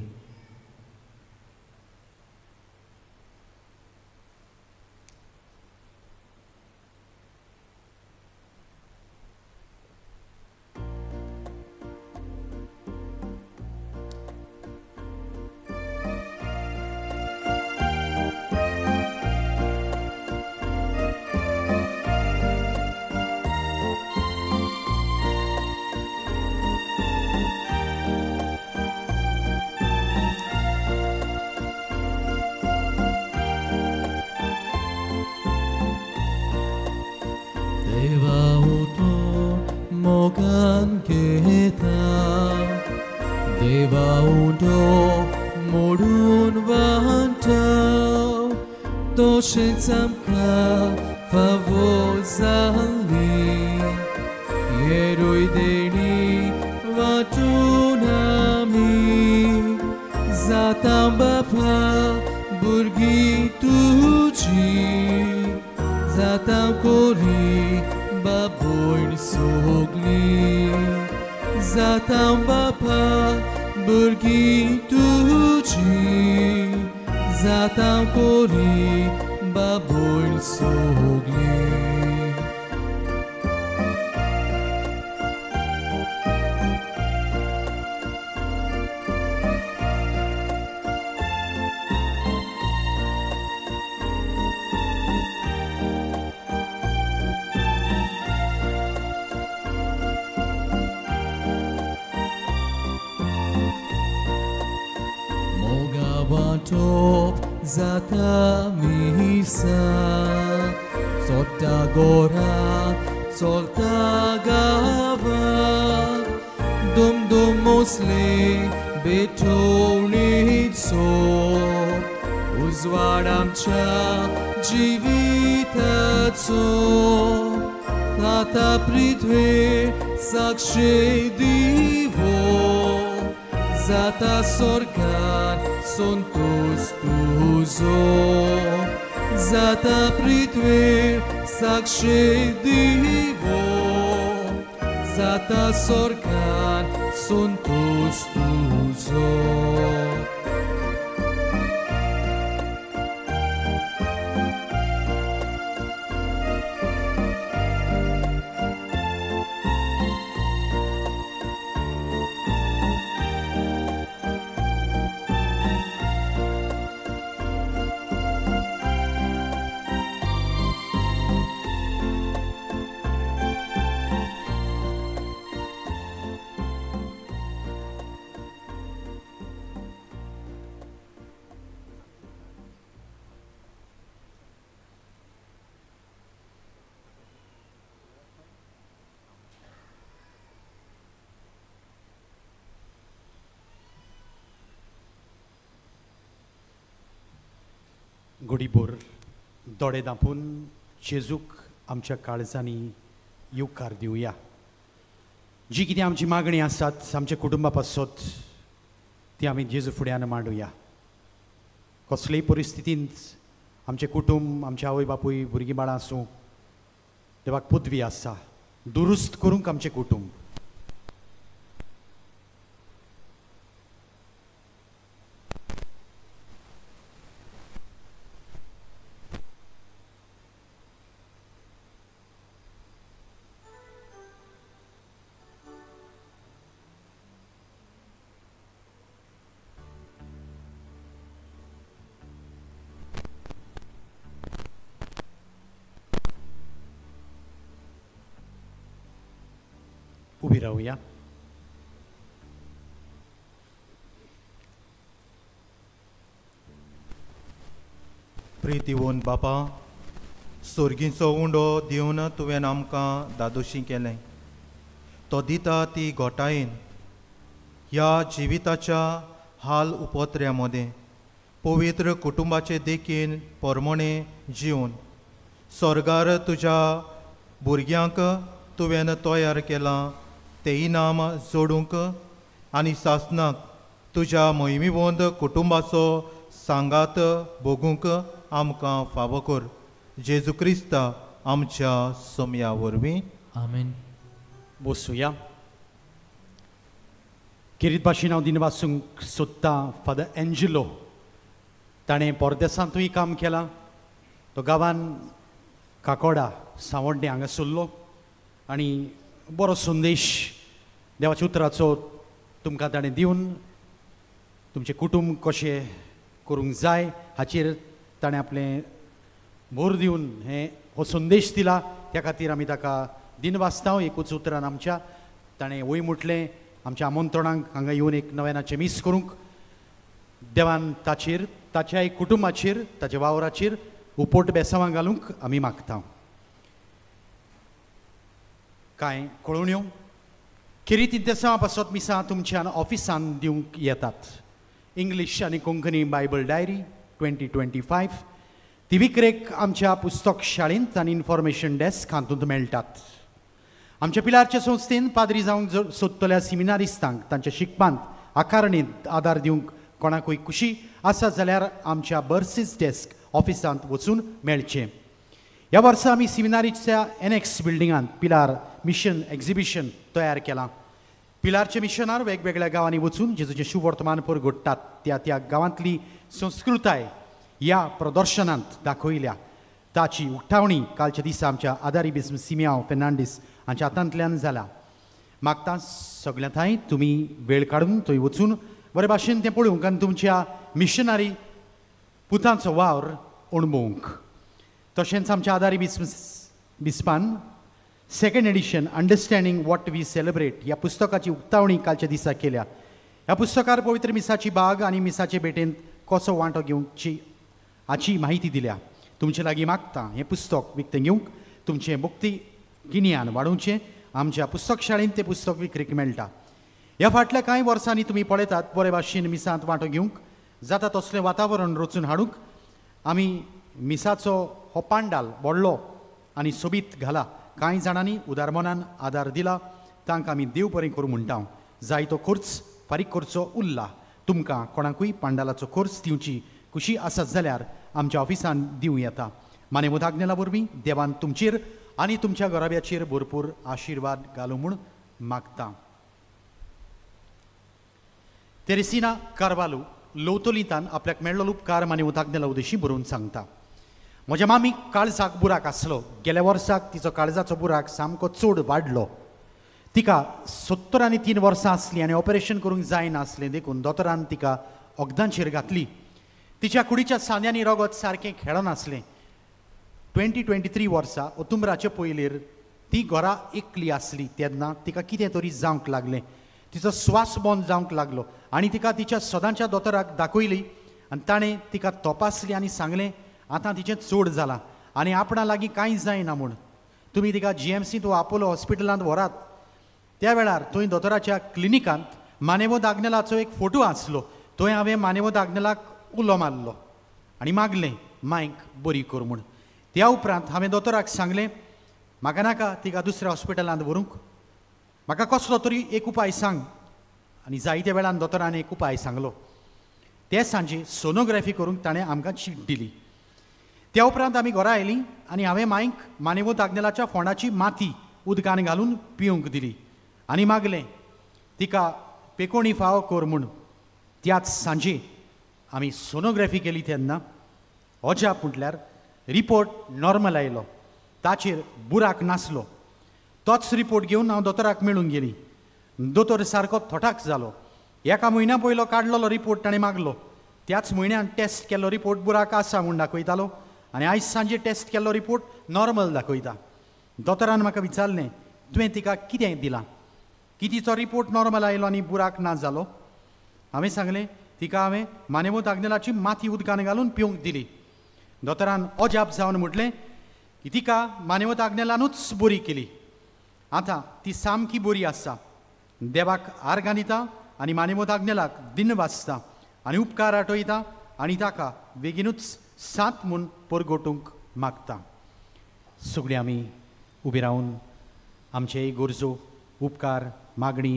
Toshen's amka favozali Yeroi deni vatunami Zatam bapa burgi tuji Zatam kori baboin sogli Zatam bapa burgi tuji Zatam kori baboin sogli Mogawanto Zata misa Sota gora Solta gava Dum dum mosle Betonit so Uzwadamcha Jivitatso Lata pritve Sakshe divo Zata sorgar Son tus tuzo Zata pritve Sakshe divo Zata sorgar Son tus tuzo गोडीबोर दोळे धांपून जेजूक आमच्या काळजांनी येवकार दिवया. जी कितें आमची मागणी आसात आमच्या कुटुंबा पासत ती आमी जेजू फुड्यान मांडुया. कसलेय परिस्थितींत आमचें कुटुंब आमचे आवय बापूय भुरगीं बाळां आसूं देवाक पदवी आसा दुरुस्त करूंक आमचें कुटुंब उभी राहूया. प्रितीवोन बापा सोर्गींचो उंडो दिवन तुवें आमकां दादोशी केलें. तो दिता ती घोटायेन ह्या जिविताच्या हाल उपोत्र्या मदें पवित्र कुटुंबाचे देखीन परमणें जिवन स्वर्गार तुज्या भुरग्यांक तुवें तयार केलां तें इनाम जोडूंक आनी सासनाक तुज्या मोहिमेवंत कुटुंबाचो सांगात भोगूंक आमकां फावो कर. जेजू क्रिस्ता आमच्या सोम्या वरवीं आमेन. बसूया. किरीत भाशेन हांव दिनवासूंक सोदता फादर एंजिलो. ताणें परदेसांतूय काम केलां. तो गांवान काकोडा सावड्डे हांगा सरलो आनी बरो संदेश देवाच्या उतराचो तुमकां ताणें दिवन तुमचें कुटुंब कशें करूंक जाय हाचेर ताणें आपलें भर दिवन हो संदेश दिला. त्या खातीर आमी ताका दिनवासता एकूच उतरान आमच्या ताणें वय म्हटलें आमच्या आमंत्रणांक हांगा येवन एक नव्यानाचें मीस करूंक देवान ताचेर ताच्या एक कुटुंबाचेर ताच्या वावराचेर उपोट बेसांवां घालूंक आमी मागता. कांय कळोवण्यो किरीत इंतेसां पासत मिसां तुमच्या ऑफिसान दिवंक येतात. इंग्लीश आनी कोंकणी बायबल डायरी 2025 ती विक्रेक आमच्या पुस्तक शाळेंत आनी इन्फॉर्मेशन डेस्क हातूंत मेळटात. आमच्या पिलारच्या संस्थेन पाद्री जावंक सोदतल्या सिमिनारिस्तांक तांच्या शिकपांत आकारणींत आदार दिवंक कोणाकूय खुशी आसा जाल्यार आमच्या बर्सीस डेस्क ऑफिसांत वचून मेळचें. ह्या वर्सा आमी सिमिनारीच्या एनेक्स बिल्डिंगांत पिलार मिशन एक्झिबिशन तयार केलां. पिलारचे मिशनार वेगवेगळ्या गांवांनी वचून जेजूचें शुभ वर्तमानपर घडटात त्या गांवांतली संस्कृताय ह्या प्रदर्शनांत दाखयल्या. ताची उक्तावणी कालच्या दिसा आमच्या आदारी बिस्म सिमियांव फेर्नांडीस हांच्या हातांतल्यान जाला. मागता सगळ्या थंय तुमी वेळ काडून थंय वचून बरे भाशेन तें पळोवंक आनी तुमच्या मिशनरी पुतांचो वावर अणभवूंक. तशेंच आमच्या आदारी बिस्पान second edition understanding what we celebrate ह्या पुस्तकाची उक्तावणी कालच्या दिसा केल्या. ह्या पुस्तकार पवित्र मिसाची बाग आनी मिसाचे भेटेंत कसो वांटो घेवची हाची माहिती दिल्या. तुमचे लागीं मागता हें पुस्तक विकतें घेवंक तुमचें मुक्ती गिन्यान वाडोवचें. आमच्या पुस्तक शाळेंत तें पुस्तक विक्रेक मेळटा. ह्या फाटल्या कांय वर्सांनी तुमी पळयतात बरे भाशेन मिसांत वांटो घेवंक जाता तसलें वातावरण रचून हाडूंक आमी मिसाचो हो पांडाल व्हडलो आनी सोबीत घाला. कांय जाणांनी उदार मनान आदार दिला तांकां आमी देव बरें करूं म्हणटा. जाय तो खर्च फारीक करचो उरला. तुमकां कोणाकूय पांडालाचो खर्च दिवची खुशी आसत जाल्यार आमच्या ऑफिसान दिवं येता. माने मुदाग्नेला वरवीं देवान तुमचेर आनी तुमच्या घराब्याचेर भरपूर आशिर्वाद घालूं म्हूण मागता. तेरेसिना कार्वालो लोतोलितान आपल्याक मेळ्ळो उपकार माने मुदाग्नेला उदेशी बरोवन सांगता. म्हज्या मामीक काळजाक बुराक आसलो. गेल्या वर्साक तिचो काळजाचो बुराक सामको चड वाडलो. तिका 73 वर्सां आसलीं आनी ऑपरेशन करूंक जायनासलें देखून दोतोरान तिका वखदांचेर घातली. तिच्या कुडीच्या सांद्यांनी रगत सारकें खेळनासलें. 2023 वर्सा ऑक्टोबराचे पयलीर ती घरा एकली आसली तेन्ना तिका कितें तरी जावंक लागलें. तिचो स्वास बंद जावंक लागलो आनी तिका तिच्या सदांच्या दोतोराक दाखयली आनी ताणें तिका तपासली आनी सांगलें आतां तिचें चड जालां आनी आपणा लागीं कांय जायना म्हूण. तुमी तिका GMC वा आपोलो हॉस्पिटलांत व्हरात. त्या वेळार थंय दोतोराच्या क्लिनिकांत मानेवो दाग्नेलाचो एक फोटो आसलो. थंय हांवें मानेवो दाग्नेलाक उलो मारलो आनी मागलें मांयक बरी कर म्हूण. त्या उपरांत हांवें दोतोराक सांगलें म्हाका नाका तिका दुसऱ्या हॉस्पिटलांत व्हरूंक. म्हाका कसलो तरी एक उपाय सांग. आनी जायत्या वेळान दोतोरान एक उपाय सांगलो. ते सांजे सोनोग्राफी करूंक ताणें आमकां शीट दिली. त्या उपरांत आमी घरा आयलीं आनी हांवें मांयक मानेवो दाग्नेलाच्या फोंडाची माती उदकान घालून पिवंक दिली आनी मागलें तिका पेकोणी फाव कर म्हूण. त्याच सांजे आमी सोनोग्राफी केली तेन्ना अजाप म्हटल्यार रिपोर्ट नॉर्मल आयलो. ताचेर बुराक नासलो. तोच रिपोर्ट घेवन हांव दोतोराक मेळूंक गेली. दोतोर सारको थोटाक जालो. एका म्हयन्या पयलो काडलेलो रिपोर्ट ताणें मागलो. त्याच म्हयन्यान टेस्ट केल्लो रिपोर्ट बुराक आसा म्हूण दाखयतालो आनी आयज सांजे टेस्ट केल्लो रिपोर्ट नॉर्मल दाखयता. दोतोरान म्हाका विचारलें तुवें तिका कितें दिलां कितेंचो रिपोर्ट नॉर्मल आयलो आनी बुराक ना जालो. हांवें सांगलें तिका हांवें मानेवो दाग्नेलाची माती उदकान घालून पिवंक दिली. दोतोरान अजाप जावन म्हटलें की तिका मानेवो दाग्नेलानूच बरी केली. आतां ती सामकी बरी आसा. देवाक आर्गां दिता आनी मानेवो दाग्नेलाक दिन वाचता आनी उपकार आठयता आनी ताका बेगीनूच सात म्हूण परगोटूंक मागता. सगळीं आमी उबी रावन आमचे गरजो उपकार मागणी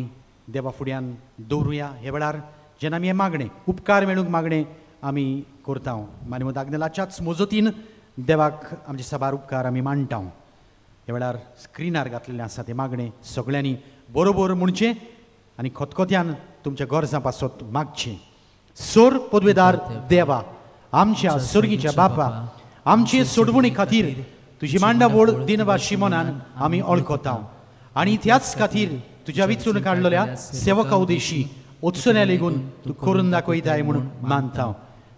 देवा फुड्यान दवरुया. हे वेळार जेन्ना आमी हें मागणें उपकार मेळूंक मागणें आमी करता. मानेवो दाग्नेलाच्याच मोजतीन देवाक आमचे सबार उपकार आमी मांडटा ह्या वेळार स्क्रिनार घातलेलें आसा तें मागणें सगळ्यांनी बरोबर म्हणचें आनी खतखत्यान तुमच्या गरजां पासत मागचें. सोर पदवेदार देवा, आमच्या सर्गीच्या बापा, आमचे सोडवणी खातीर तुजी मांडावळ दिनभर शिमोनान आमी अळखता आनी त्याच खातीर तुज्या विचून काडलेल्या सेवका उदेशी उत्सुण्या लेगून तूं करून दाखयताय म्हणून मानता.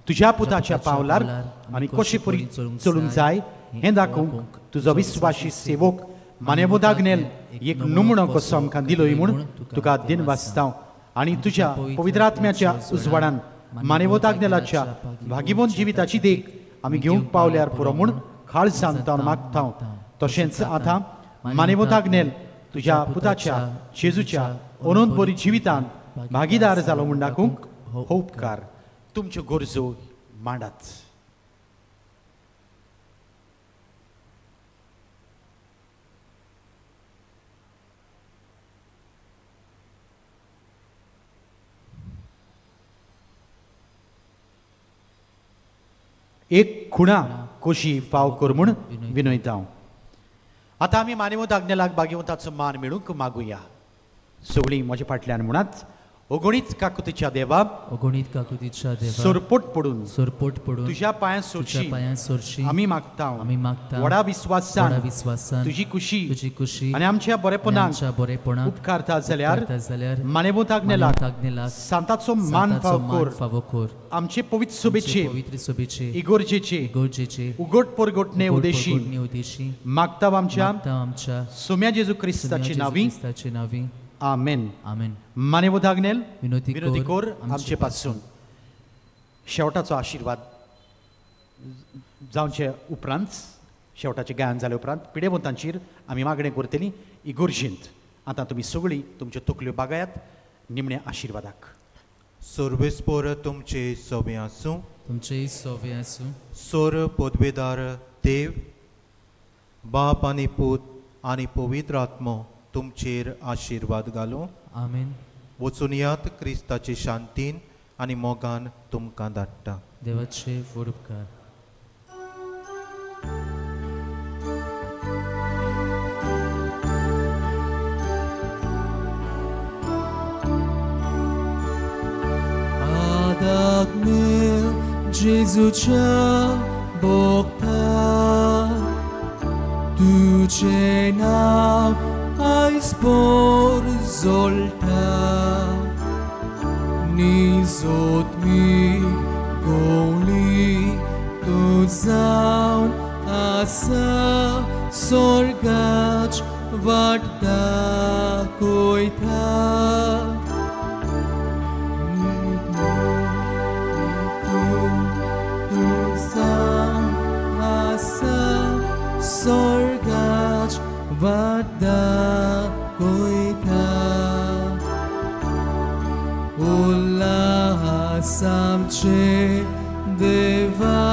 तुज्या पुताच्या पावलार आनी कशें परी चलूंक जाय हें दाखोवंक तुजो विस्वासी सेवक मानेवोद आग्नेल एक नमुनो कसो आमकां दिलोय म्हूण तुका दिन वाचता आनी तुज्या पवित्रात्म्याच्या उजवाडान मानेवोद आग्नेलाच्या भागिवंत जिविताची देख आमी घेवंक पावल्यार पुरो म्हूण खाळसां मागता. तशेंच आतां मानेवोद आग्नेल तुज्या पुताच्या जेजूच्या अनंत बरी जिवितांत भागीदार जालो म्हूण दाखोवंक हो उपकार तुमच्यो गरजो मांडात. एक खुणा खोशी फाव कर म्हूण विनयता. आतां आमी मानेवोद आग्नेलाक भाग्यवंताचो मान मेळूंक मागुया. सगळीं म्हज्या फाटल्यान म्हणात. अगणीत काकुतीच्या देवा, अगणीत काकुतीच्या देवा, सोरपोट पडून तुज्या पांयां सोरशी आमी मागता. व्हडा विस्वासान तुजी खुशी आनी आमच्या बरेपणाक उपकारता जाल्यार मानेवोद आग्नेलाक सांताचो मान फाव कर. आमचे पवित्र सोबेचे इगोर्जेचे उगट परगटणे उदेशी मागता आमच्या सोम्या जेजू क्रिस्ताची नांवी. आमेन. मानेवोद आग्नेल विनोदी कोर आमचे पासून शेवटाचो आशिर्वाद जावचे उपरांत, शेवटाचें गायन जाले उपरांत पिडेवंतांचेर आमी मागणें करतलीं इगोर्जेंत. आतां तुमी सगळीं तुमच्यो तकल्यो बागायात निमण्या आशिर्वादाक. सर्वेस्पोर तुमचे सोबे आसूं. सोर पदवेदार देव, बाप आनी पूत आनी पवित्र आत्मो तुमचेर आशिर्वाद घालो. आमेन. वचून यात क्रिस्ताचे शांतीन आनी मोगान तुमकां धाडटा. देवाचे व्हड उपकार. आग्नेल जेजूच्या भोगता, तुझे नाव आयज बोर जोलता. निजोत मी गोवली तूं जावन आसा स्वर्गाच वाट दाखयता. तूं जावन आसा स्वर्गाच वाट दाखयता. उल्हास आमचे देवा